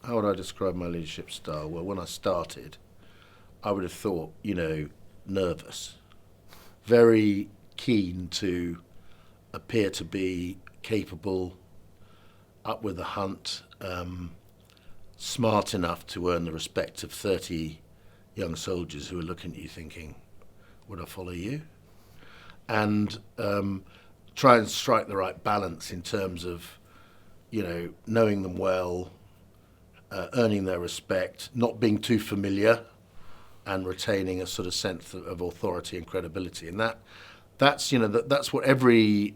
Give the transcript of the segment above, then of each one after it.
how would I describe my leadership style? Well, when I started, I would have thought, nervous, very keen to appear to be capable, up with the hunt, smart enough to earn the respect of 30 young soldiers who are looking at you thinking, would I follow you? And try and strike the right balance in terms of, knowing them well, earning their respect, not being too familiar, and retaining a sort of sense of authority and credibility. And that's what every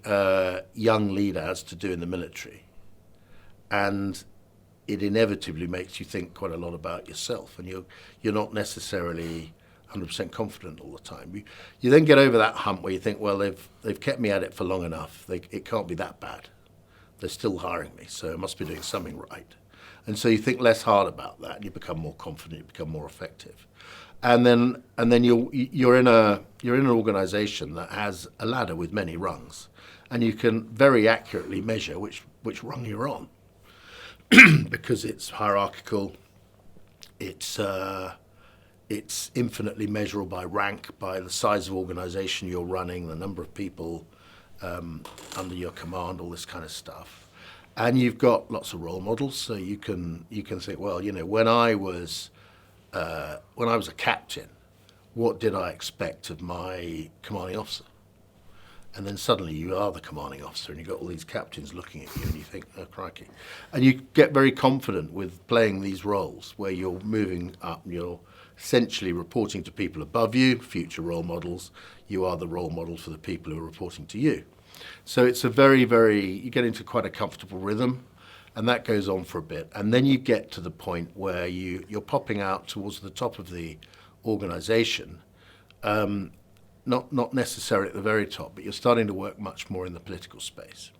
young leader has to do in the military. And it inevitably makes you think quite a lot about yourself, and you're not necessarily 100% confident all the time. You then get over that hump where you think, well, they've kept me at it for long enough. It can't be that bad. They're still hiring me, so I must be doing something right. And so you think less hard about that, and you become more confident, you become more effective. And then you're in an organisation that has a ladder with many rungs, and you can very accurately measure which rung you're on, because it's hierarchical. It's infinitely measurable by rank, by the size of organisation you're running, the number of people under your command, all this kind of stuff. And you've got lots of role models, so you can think, well, when I was a captain, what did I expect of my commanding officer? And then suddenly you are the commanding officer, and you've got all these captains looking at you, and you think, oh, crikey. And you get very confident with playing these roles where you're moving up, and you're essentially reporting to people above you, future role models. You are the role model for the people who are reporting to you. So it's a you get into quite a comfortable rhythm, and that goes on for a bit. And then you get to the point where you're popping out towards the top of the organisation, not necessarily at the very top, but you're starting to work much more in the political space.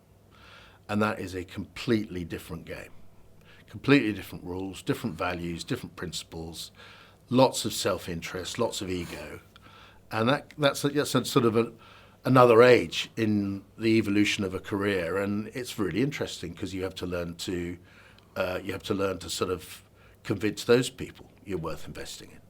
And that is a completely different game. Completely different rules, different values, different principles, lots of self-interest, lots of ego. And that's a sort of another age in the evolution of a career, and it's really interesting because you have to learn to sort of convince those people you're worth investing in.